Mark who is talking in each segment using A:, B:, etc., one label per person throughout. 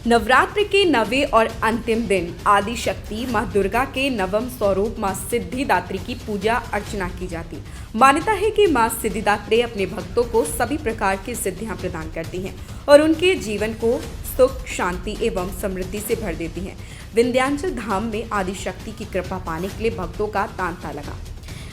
A: नवरात्र के नवे और अंतिम दिन आदि शक्ति मां दुर्गा के नवम स्वरूप मां सिद्धिदात्री की पूजा अर्चना की जाती। मान्यता है कि मां सिद्धिदात्री अपने भक्तों को सभी प्रकार की सिद्धियां प्रदान करती हैं और उनके जीवन को सुख, शांति एवं समृद्धि से भर देती हैं। विंध्याचल धाम में आदि शक्ति की कृपा पाने के लिए भक्तों का तांता लगा।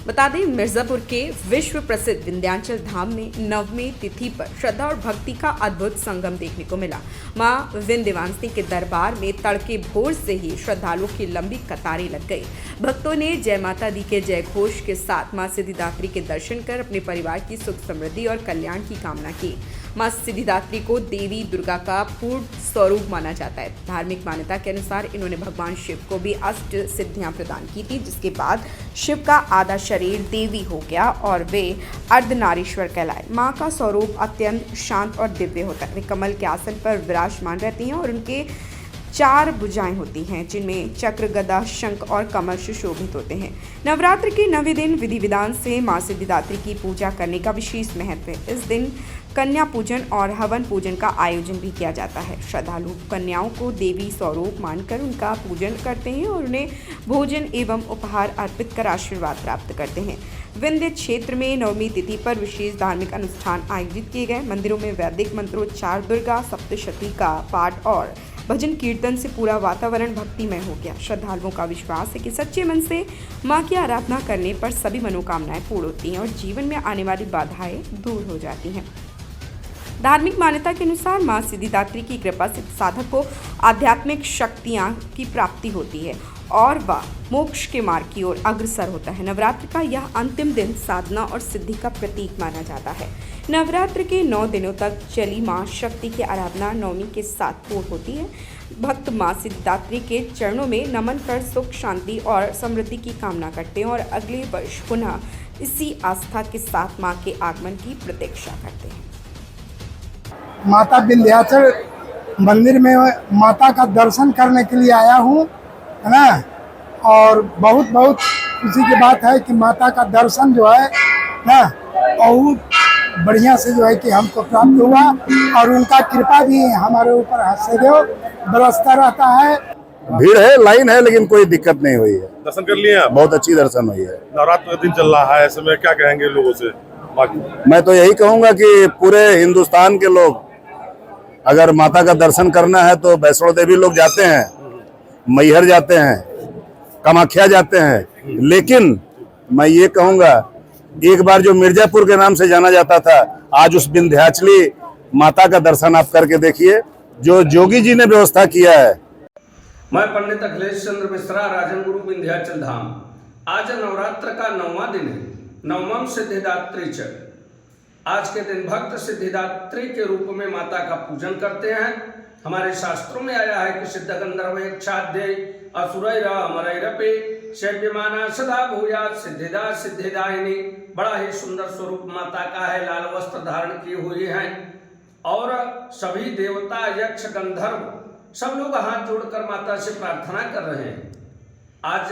A: बता दें, मिर्जापुर के विश्व प्रसिद्ध विंध्याचल धाम में नवमी तिथि पर श्रद्धा और भक्ति का अद्भुत संगम देखने को मिला। मां विंध्यवासिनी के दरबार में तड़के भोर से ही श्रद्धालुओं की लंबी कतारें लग गई। भक्तों ने जय माता दी के जय घोष के साथ मां सिद्धिदात्री के दर्शन कर अपने परिवार की सुख समृद्धि और कल्याण की कामना की। मां सिद्धिदात्री को देवी दुर्गा का पूर्ण स्वरूप माना जाता है। धार्मिक मान्यता के अनुसार इन्होंने भगवान शिव को भी अष्ट सिद्धियां प्रदान की थी, जिसके बाद शिव का आधा शरीर देवी हो गया और वे अर्धनारीश्वर कहलाए। मां का स्वरूप अत्यंत शांत और दिव्य होता है। वे कमल के आसन पर विराजमान रहती हैं और उनके 4 भुजाएं होती हैं, जिनमें चक्र, गदा, शंख और कमल सुशोभित होते हैं। नवरात्र के 9वें दिन विधि विधान से मां सिद्धिदात्री की पूजा करने का विशेष महत्व है। इस दिन कन्या पूजन और हवन पूजन का आयोजन भी किया जाता है। श्रद्धालु कन्याओं को देवी स्वरूप मानकर उनका पूजन करते हैं और उन्हें भोजन एवं उपहार अर्पित कर आशीर्वाद प्राप्त करते हैं। विंध्य क्षेत्र में नवमी तिथि पर विशेष धार्मिक अनुष्ठान आयोजित किए गए। मंदिरों में वैदिक मंत्रोच्चार, दुर्गा सप्तशती का पाठ और भजन कीर्तन से पूरा वातावरण भक्तिमय हो गया। श्रद्धालुओं का विश्वास है कि सच्चे मन से मां की आराधना करने पर सभी मनोकामनाएं पूर्ण होती हैं और जीवन में आने वाली बाधाएं दूर हो जाती हैं। धार्मिक मान्यता के अनुसार मां सिद्धिदात्री की कृपा से साधक को आध्यात्मिक शक्तियां की प्राप्ति होती है और वह मोक्ष के मार्ग की ओर अग्रसर होता है। नवरात्र का यह अंतिम दिन साधना और सिद्धि का प्रतीक माना जाता है। नवरात्र के 9 दिनों तक चली मां शक्ति की आराधना नवमी के साथ पूर्ण होती है। भक्त मां सिद्धिदात्री के चरणों में नमन कर सुख, शांति और समृद्धि की कामना करते हैं और अगले वर्ष पुनः इसी आस्था के साथ मां के आगमन की प्रतीक्षा करते हैं।
B: माता विंध्याचल मंदिर में माता का दर्शन करने के लिए आया हूँ, है ना। और बहुत खुशी की बात है कि माता का दर्शन जो है ना बहुत बढ़िया से जो है कि हमको प्राप्त हुआ और उनका कृपा भी हमारे ऊपर हंसदेव बरसता रहता है।
C: भीड़ है, लाइन है, लेकिन कोई दिक्कत नहीं हुई है।
D: दर्शन कर लिए आप?
C: बहुत अच्छी दर्शन हुई है।
D: नवरात्र का दिन चल रहा है, ऐसे में क्या कहेंगे लोगों से?
C: मैं तो यही कहूँगा कि पूरे हिंदुस्तान के लोग अगर माता का दर्शन करना है तो वैष्णो देवी लोग जाते हैं, मैहर जाते हैं, कामाख्या जाते हैं, लेकिन मैं ये कहूँगा एक बार जो मिर्जापुर के नाम से जाना जाता था, आज उस विंध्याचली माता का दर्शन आप करके देखिए, जो जोगी जी ने व्यवस्था किया है।
E: मैं पंडित अखिलेश चंद्र मिश्रा, राजन गुरु, विंध्याचल धाम। आज नवरात्र का 9वां दिन है, नवमम सिद्धिदात्री च। आज के दिन भक्त सिद्धिदात्री के रूप में माता का पूजन करते हैं। हमारे शास्त्रों में आया है कि सिद्ध गंधर्व यक्षाध्य असुरैरा अमरैरपे शैव्यमाना सदा भूयात् सिद्धिदा सिद्धिदायिनी। बड़ा ही सुंदर स्वरूप माता का है, लाल वस्त्र धारण किए हुए हैं और सभी देवता, यक्ष, गंधर्व सब लोग हाथ जोड़कर माता से प्रार्थना कर रहे हैं। आज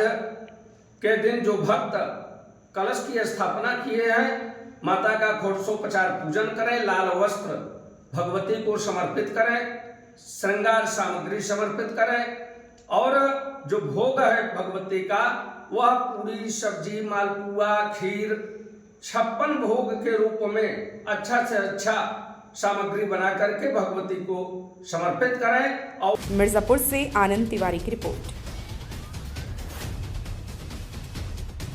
E: के दिन जो भक्त कलश की स्थापना किए हैं, माता का षोडशोपचार पूजन करें, लाल वस्त्र भगवती को समर्पित करें, श्रृंगार सामग्री समर्पित करें और जो भोग है भगवती का वह पूरी, सब्जी, मालपुआ, खीर 56 भोग के रूप में अच्छा से अच्छा सामग्री बना करके भगवती को समर्पित करें। और
A: मिर्जापुर से आनंद तिवारी की रिपोर्ट।